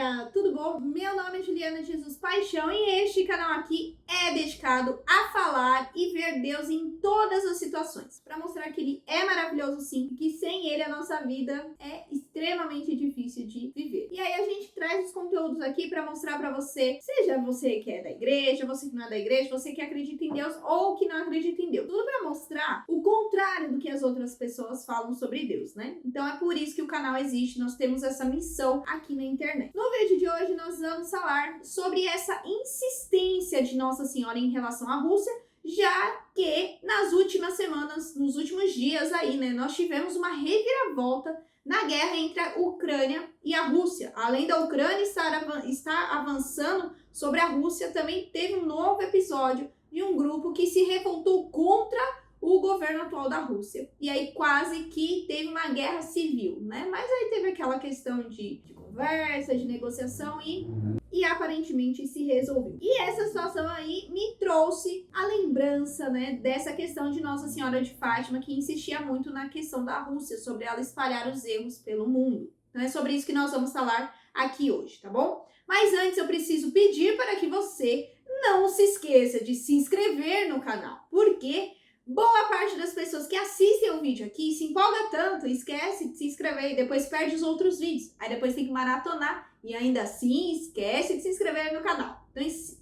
galera, tudo bom? Meu nome é Juliana Jesus Paixão e este canal aqui é dedicado a falar e ver Deus em todas as situações, para mostrar que Ele é maravilhoso sim, que sem Ele a nossa vida é extremamente difícil de viver. E aí a gente traz os conteúdos aqui para mostrar para você, seja você que é da igreja, você que não é da igreja, você que acredita em Deus ou que não acredita em Deus, tudo para mostrar o contrário do que as outras pessoas falam sobre Deus, né? Então é por isso que o canal existe, nós temos essa missão aqui na internet. No vídeo de hoje nós vamos falar sobre essa insistência de Nossa Senhora em relação à Rússia, já que nas últimas semanas, nos últimos dias aí, né, nós tivemos uma reviravolta na guerra entre a Ucrânia e a Rússia. Além da Ucrânia estar avançando sobre a Rússia, também teve um novo episódio de um grupo que se revoltou contra o governo atual da Rússia. E aí quase que teve uma guerra civil, né? Mas aí teve aquela questão de conversa, de negociação e aparentemente se resolveu. E essa situação aí me trouxe a lembrança, né, dessa questão de Nossa Senhora de Fátima, que insistia muito na questão da Rússia, sobre ela espalhar os erros pelo mundo. Então é sobre isso que nós vamos falar aqui hoje, tá bom? Mas antes eu preciso pedir para que você não se esqueça de se inscrever no canal, porque boa parte das pessoas que assistem o vídeo aqui se empolga tanto, esquece de se inscrever e depois perde os outros vídeos. Aí depois tem que maratonar e ainda assim esquece de se inscrever no canal.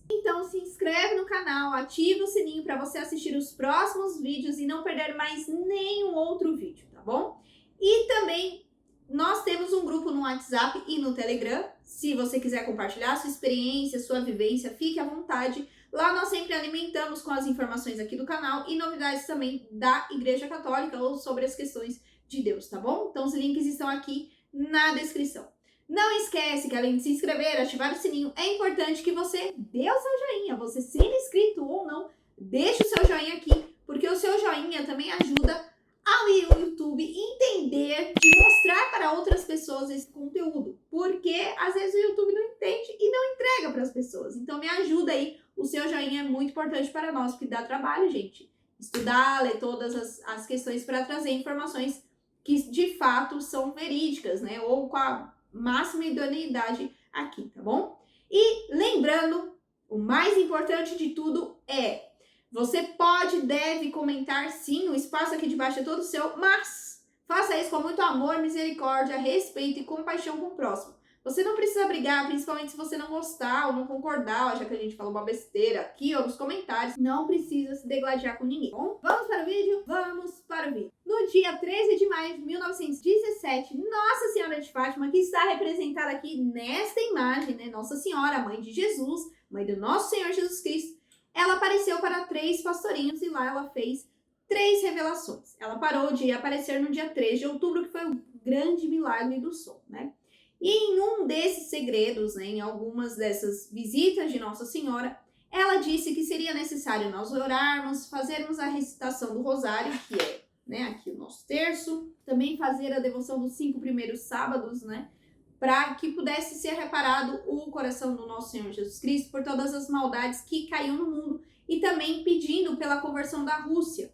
Então se inscreve no canal, ativa o sininho para você assistir os próximos vídeos e não perder mais nenhum outro vídeo, tá bom? E também nós temos um grupo no WhatsApp e no Telegram. Se você quiser compartilhar sua experiência, sua vivência, fique à vontade. Lá nós sempre alimentamos com as informações aqui do canal e novidades também da Igreja Católica ou sobre as questões de Deus, tá bom? Então os links estão aqui na descrição. Não esquece que além de se inscrever, ativar o sininho, é importante que você dê o seu joinha, você sendo inscrito ou não, deixe o seu joinha aqui, porque o seu joinha também ajuda ao YouTube entender, de mostrar para outras pessoas esse conteúdo, porque às vezes o YouTube não entende e não entrega para as pessoas. Então me ajuda aí, o seu joinha é muito importante para nós, porque dá trabalho, gente, estudar, ler todas as questões para trazer informações que de fato são verídicas, né, ou com a máxima idoneidade aqui, tá bom? E lembrando, o mais importante de tudo é: você pode, deve comentar sim, o espaço aqui de baixo é todo seu, mas faça isso com muito amor, misericórdia, respeito e compaixão com o próximo. Você não precisa brigar, principalmente se você não gostar ou não concordar, já que a gente falou uma besteira aqui ou nos comentários. Não precisa se degladiar com ninguém, bom? Vamos para o vídeo? Vamos para o vídeo. No dia 13 de maio de 1917, Nossa Senhora de Fátima, que está representada aqui nesta imagem, né? Nossa Senhora, mãe de Jesus, mãe do nosso Senhor Jesus Cristo, ela apareceu para 3 pastorinhos e lá ela fez 3 revelações. Ela parou de aparecer no dia 3 de outubro, que foi o grande milagre do sol, né? E em um desses segredos, né, em algumas dessas visitas de Nossa Senhora, ela disse que seria necessário nós orarmos, fazermos a recitação do rosário, que é, né, aqui o nosso terço, também fazer a devoção dos 5 primeiros sábados, né, para que pudesse ser reparado o coração do nosso Senhor Jesus Cristo por todas as maldades que caíam no mundo, e também pedindo pela conversão da Rússia.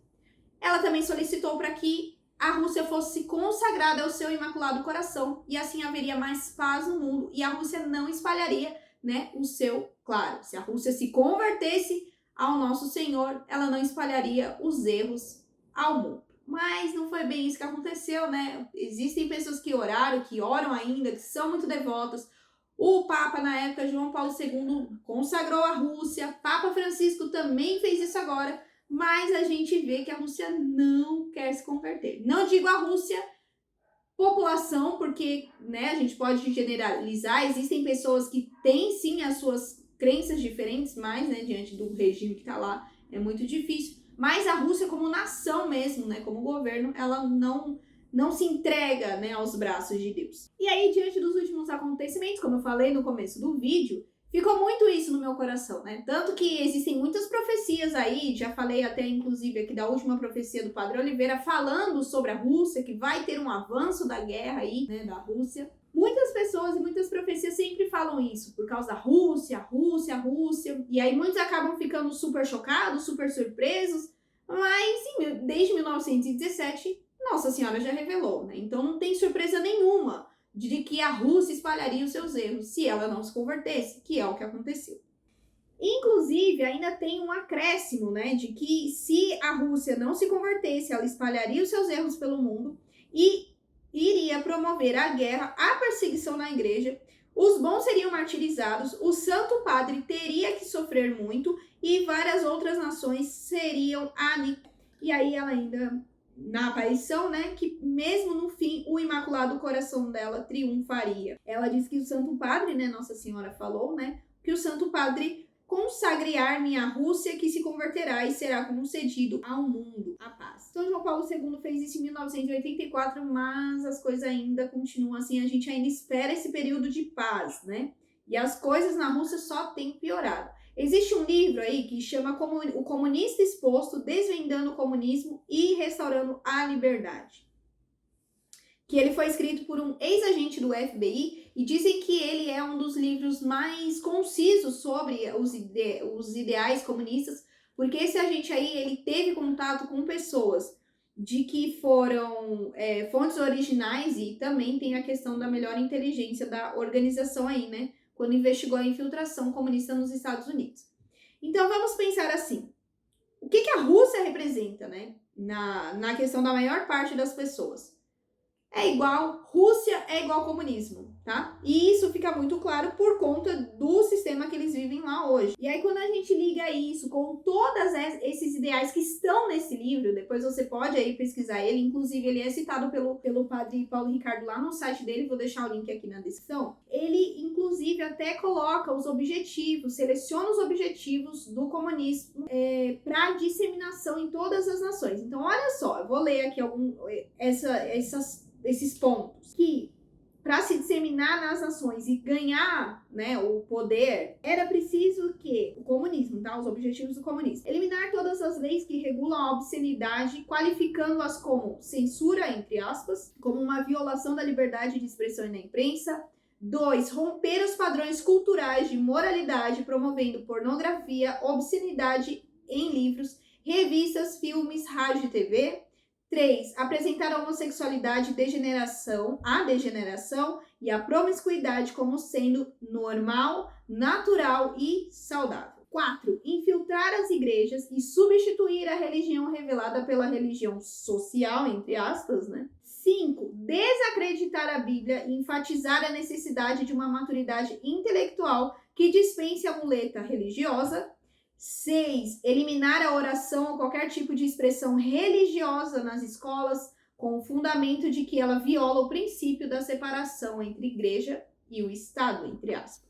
Ela também solicitou para que a Rússia fosse consagrada ao seu Imaculado Coração, e assim haveria mais paz no mundo, e a Rússia não espalharia, né, o seu, claro, se a Rússia se convertesse ao nosso Senhor, ela não espalharia os erros ao mundo. Mas não foi bem isso que aconteceu, né? Existem pessoas que oraram, que oram ainda, que são muito devotas. O Papa, na época, João Paulo II, consagrou a Rússia. Papa Francisco também fez isso agora. Mas a gente vê que a Rússia não quer se converter. Não digo a Rússia população, porque, né, a gente pode generalizar. Existem pessoas que têm, sim, as suas crenças diferentes, mas, né, diante do regime que está lá, é muito difícil. Mas a Rússia como nação mesmo, né, como governo, ela não se entrega, né, aos braços de Deus. E aí, diante dos últimos acontecimentos, como eu falei no começo do vídeo, ficou muito isso no meu coração, né? Tanto que existem muitas profecias aí, já falei até inclusive aqui da última profecia do Padre Oliveira, falando sobre a Rússia, que vai ter um avanço da guerra aí, né, da Rússia. Muitas pessoas e muitas profecias sempre falam isso, por causa da Rússia, Rússia, Rússia. E aí muitos acabam ficando super chocados, super surpresos. Mas sim, desde 1917, Nossa Senhora já revelou, né? Então não tem surpresa nenhuma de que a Rússia espalharia os seus erros se ela não se convertesse, que é o que aconteceu. Inclusive, ainda tem um acréscimo, né, de que se a Rússia não se convertesse, ela espalharia os seus erros pelo mundo e iria promover a guerra, a perseguição na igreja, os bons seriam martirizados, o Santo Padre teria que sofrer muito e várias outras nações seriam aniquiladas. E aí ela ainda, na aparição, né, que mesmo no fim o Imaculado Coração dela triunfaria. Ela diz que o Santo Padre, né, Nossa Senhora falou, né, que o Santo Padre consagrar-me a Rússia, que se converterá e será concedido ao mundo a paz. São João Paulo II fez isso em 1984, mas as coisas ainda continuam assim, a gente ainda espera esse período de paz, né? E as coisas na Rússia só têm piorado. Existe um livro aí que chama O Comunista Exposto, Desvendando o Comunismo e Restaurando a Liberdade, que ele foi escrito por um ex-agente do FBI e dizem que ele é um dos livros mais concisos sobre os ideais comunistas, porque esse agente aí, ele teve contato com pessoas de que foram fontes originais e também tem a questão da melhor inteligência da organização aí, né? Quando investigou a infiltração comunista nos Estados Unidos. Então vamos pensar assim, o que a Rússia representa, né? Na questão da maior parte das pessoas. Rússia é igual comunismo, tá? E isso fica muito claro por conta do sistema que eles vivem lá hoje. E aí quando a gente liga isso com todos esses ideais que estão nesse livro, depois você pode aí pesquisar ele, inclusive ele é citado pelo padre Paulo Ricardo lá no site dele, vou deixar o link aqui na descrição. Ele inclusive até coloca os objetivos, seleciona os objetivos do comunismo para disseminação em todas as nações. Então olha só, eu vou ler aqui esses pontos, que para se disseminar nas nações e ganhar, né, o poder, era preciso que o comunismo, tá? Os objetivos do comunismo. Eliminar todas as leis que regulam a obscenidade, qualificando-as como censura, entre aspas, como uma violação da liberdade de expressão na imprensa. 2. Romper os padrões culturais de moralidade, promovendo pornografia, obscenidade em livros, revistas, filmes, rádio e TV. 3. Apresentar a homossexualidade, a degeneração e a promiscuidade como sendo normal, natural e saudável. 4. Infiltrar as igrejas e substituir a religião revelada pela religião social, entre aspas, né? 5. Desacreditar a Bíblia e enfatizar a necessidade de uma maturidade intelectual que dispense a muleta religiosa. 6. Eliminar a oração ou qualquer tipo de expressão religiosa nas escolas, com o fundamento de que ela viola o princípio da separação entre igreja e o Estado, entre aspas.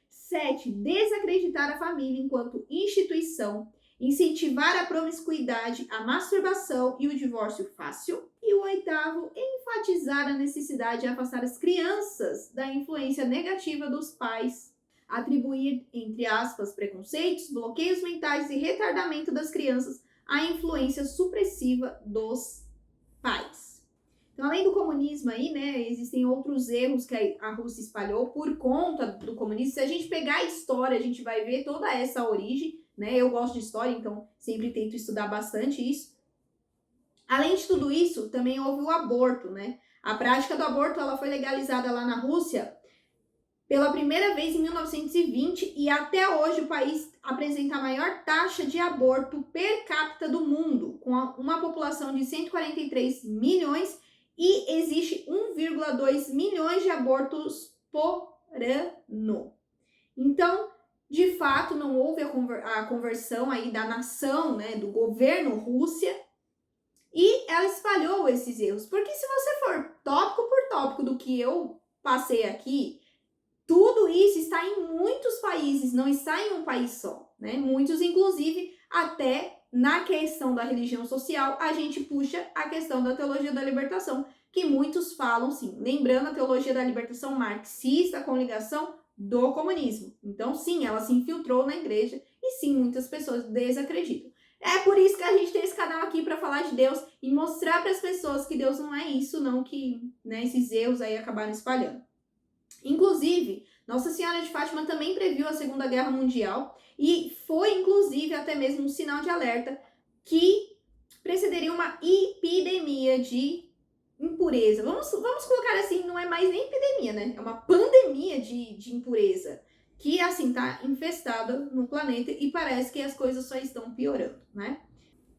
7. Desacreditar a família enquanto instituição, incentivar a promiscuidade, a masturbação e o divórcio fácil. E o 8. Enfatizar a necessidade de afastar as crianças da influência negativa dos pais, atribuir, entre aspas, preconceitos, bloqueios mentais e retardamento das crianças à influência supressiva dos pais. Então, além do comunismo aí, né, existem outros erros que a Rússia espalhou por conta do comunismo. Se a gente pegar a história, a gente vai ver toda essa origem, né? Eu gosto de história, então sempre tento estudar bastante isso. Além de tudo isso, também houve o aborto, né? A prática do aborto, ela foi legalizada lá na Rússia pela primeira vez em 1920 e até hoje o país apresenta a maior taxa de aborto per capita do mundo, com uma população de 143 milhões e existe 1,2 milhões de abortos por ano. Então, de fato, não houve a conversão aí da nação, né, do governo Rússia, e ela espalhou esses erros. Porque se você for tópico por tópico do que eu passei aqui, tudo isso está em muitos países, não está em um país só, né? Muitos, inclusive, até na questão da religião social, a gente puxa a questão da teologia da libertação, que muitos falam, sim, lembrando a teologia da libertação marxista com ligação do comunismo. Então, sim, ela se infiltrou na igreja e, sim, muitas pessoas desacreditam. É por isso que a gente tem esse canal aqui para falar de Deus e mostrar para as pessoas que Deus não é isso, não, que, né, esses erros aí acabaram espalhando. Inclusive, Nossa Senhora de Fátima também previu a Segunda Guerra Mundial e foi, inclusive, até mesmo um sinal de alerta que precederia uma epidemia de impureza. Vamos colocar assim, não é mais nem epidemia, né? É uma pandemia de impureza que, assim, tá infestada no planeta e parece que as coisas só estão piorando, né?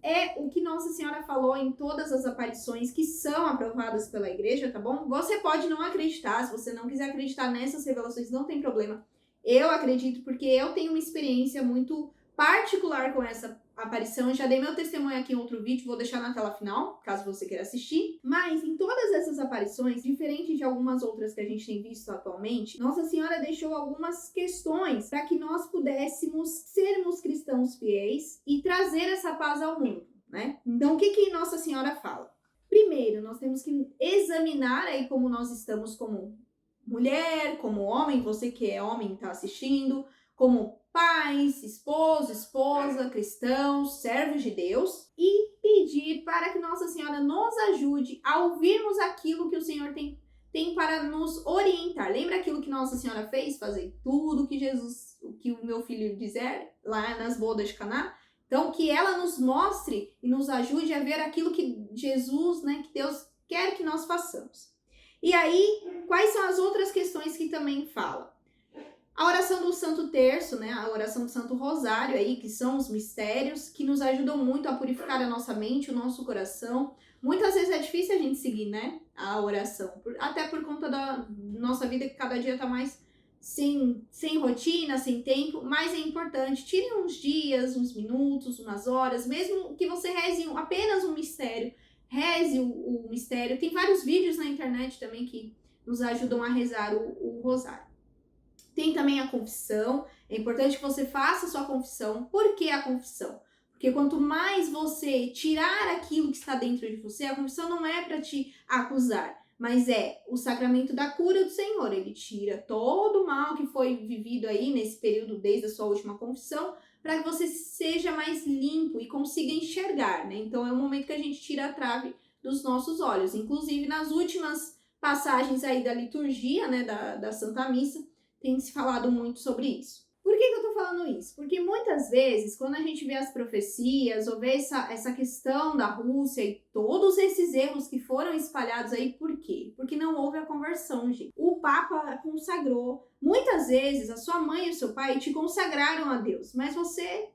É o que Nossa Senhora falou em todas as aparições que são aprovadas pela igreja, tá bom? Você pode não acreditar, se você não quiser acreditar nessas revelações, não tem problema. Eu acredito porque eu tenho uma experiência muito particular com essa aparição. Eu já dei meu testemunho aqui em outro vídeo, vou deixar na tela final, caso você queira assistir. Mas em todas essas aparições, diferente de algumas outras que a gente tem visto atualmente, Nossa Senhora deixou algumas questões para que nós pudéssemos sermos cristãos fiéis e trazer essa paz ao mundo, né? Então, o que Nossa Senhora fala? Primeiro, nós temos que examinar aí como nós estamos como mulher, como homem, você que é homem está assistindo, como pais, esposo, esposa, cristãos, servos de Deus, e pedir para que Nossa Senhora nos ajude a ouvirmos aquilo que o Senhor tem para nos orientar. Lembra aquilo que Nossa Senhora fez? Fazer tudo que Jesus, o que o meu filho dizer lá nas bodas de Caná? Então, que ela nos mostre e nos ajude a ver aquilo que Jesus, né, que Deus quer que nós façamos. E aí, quais são as outras questões que também fala? A oração do Santo Terço, né, a oração do Santo Rosário aí, que são os mistérios, que nos ajudam muito a purificar a nossa mente, o nosso coração. Muitas vezes é difícil a gente seguir, né, a oração, até por conta da nossa vida que cada dia tá mais sem rotina, sem tempo, mas é importante. Tire uns dias, uns minutos, umas horas, mesmo que você reze apenas um mistério, reze o mistério. Tem vários vídeos na internet também que nos ajudam a rezar o rosário. Tem também a confissão. É importante que você faça a sua confissão. Por que a confissão? Porque quanto mais você tirar aquilo que está dentro de você, a confissão não é para te acusar, mas é o sacramento da cura do Senhor. Ele tira todo o mal que foi vivido aí nesse período desde a sua última confissão, para que você seja mais limpo e consiga enxergar, né? Então é o momento que a gente tira a trave dos nossos olhos. Inclusive nas últimas passagens aí da liturgia, né, da Santa Missa, tem se falado muito sobre isso. Por que eu tô falando isso? Porque muitas vezes, quando a gente vê as profecias, ou vê essa questão da Rússia e todos esses erros que foram espalhados aí, por quê? Porque não houve a conversão, gente. O Papa consagrou. Muitas vezes, a sua mãe e o seu pai te consagraram a Deus, mas você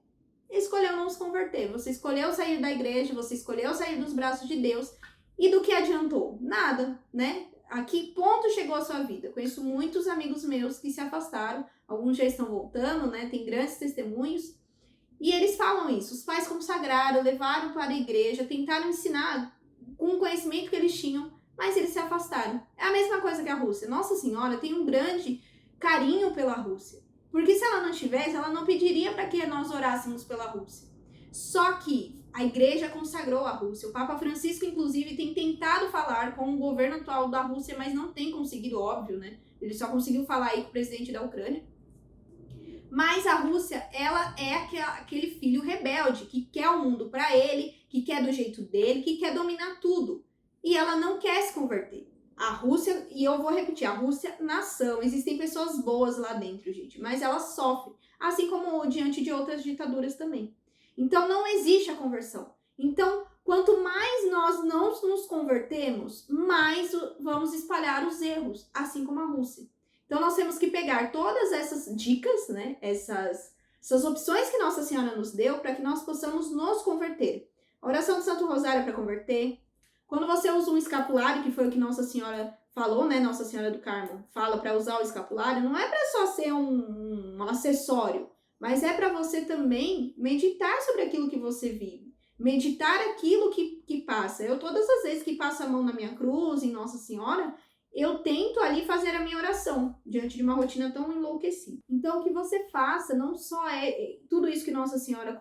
escolheu não se converter. Você escolheu sair da igreja, você escolheu sair dos braços de Deus. E do que adiantou? Nada, né? A que ponto chegou a sua vida? Conheço muitos amigos meus que se afastaram, alguns já estão voltando, né? Tem grandes testemunhos. E eles falam isso. Os pais consagraram, levaram para a igreja, tentaram ensinar com o conhecimento que eles tinham, mas eles se afastaram. É a mesma coisa que a Rússia. Nossa Senhora tem um grande carinho pela Rússia. Porque se ela não tivesse, ela não pediria para que nós orássemos pela Rússia. Só que a igreja consagrou a Rússia. O Papa Francisco, inclusive, tem tentado falar com o governo atual da Rússia, mas não tem conseguido, óbvio, né? Ele só conseguiu falar aí com o presidente da Ucrânia. Mas a Rússia, ela é aquele filho rebelde que quer o mundo para ele, que quer do jeito dele, que quer dominar tudo. E ela não quer se converter. A Rússia, e eu vou repetir, a Rússia, nação. Existem pessoas boas lá dentro, gente, mas ela sofre. Assim como diante de outras ditaduras também. Então, não existe a conversão. Então, quanto mais nós não nos convertemos, mais vamos espalhar os erros, assim como a Rússia. Então, nós temos que pegar todas essas dicas, né, essas opções que Nossa Senhora nos deu para que nós possamos nos converter. A oração do Santo Rosário para converter. Quando você usa um escapulário, que foi o que Nossa Senhora falou, né, Nossa Senhora do Carmo fala para usar o escapulário, não é para só ser um acessório, mas é para você também meditar sobre aquilo que você vive. Meditar aquilo que passa. Eu, todas as vezes que passo a mão na minha cruz, em Nossa Senhora, eu tento ali fazer a minha oração, diante de uma rotina tão enlouquecida. Então, o que você faça não só é tudo isso que Nossa Senhora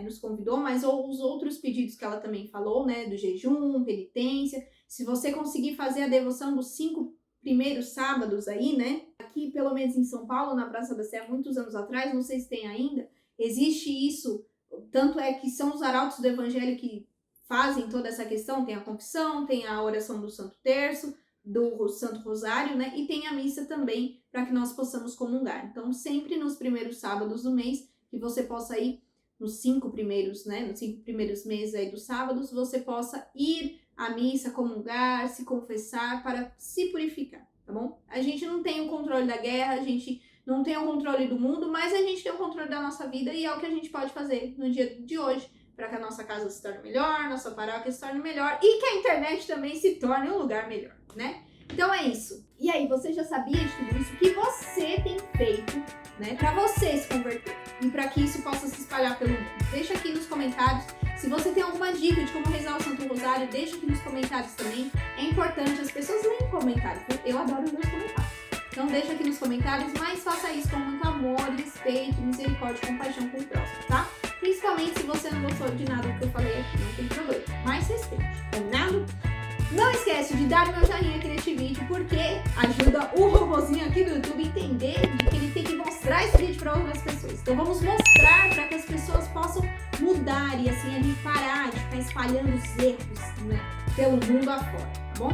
nos convidou, mas os outros pedidos que ela também falou, né, do jejum, penitência. Se você conseguir fazer a devoção dos 5 primeiros sábados aí, né? Aqui, pelo menos em São Paulo, na Praça da Sé, há muitos anos atrás, não sei se tem ainda, existe isso, tanto é que são os arautos do Evangelho que fazem toda essa questão, tem a confissão, tem a oração do Santo Terço, do Santo Rosário, né? E tem a missa também, para que nós possamos comungar. Então, sempre nos primeiros sábados do mês, que você possa ir nos 5 primeiros, né? Nos 5 primeiros meses aí dos sábados, você possa ir à missa, comungar, se confessar, para se purificar, tá bom? A gente não tem o controle da guerra, a gente não tem o controle do mundo, mas a gente tem o controle da nossa vida e é o que a gente pode fazer no dia de hoje para que a nossa casa se torne melhor, nossa paróquia se torne melhor e que a internet também se torne um lugar melhor, né? Então é isso. E aí, você já sabia de tudo isso? O que você tem feito, né, para você se converter e para que isso possa se espalhar pelo mundo? Deixa aqui nos comentários. Se você tem alguma dica de como rezar o Santo Rosário, deixa aqui nos comentários também. É importante, as pessoas leem comentários. Eu adoro os meus comentários. Então deixa aqui nos comentários, mas faça isso com muito amor, respeito, misericórdia e compaixão com o próximo, tá? Principalmente se você não gostou de nada do que eu falei aqui, não tem problema. Mas respeite, combinado? Não esquece de dar o meu joinha aqui neste vídeo, porque ajuda o robozinho aqui do YouTube a entender de que ele tem que mostrar esse vídeo para outras pessoas. Então vamos mostrar para que as pessoas possam mudar e assim a gente parar de ficar espalhando os erros, né, pelo mundo afora, tá bom?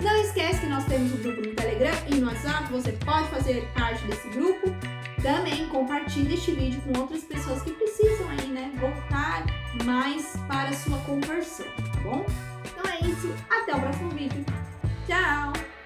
Não esquece que nós temos um grupo no Telegram e no WhatsApp, você pode fazer parte desse grupo. Também compartilhe este vídeo com outras pessoas que precisam aí, né, voltar mais para a sua conversão, tá bom?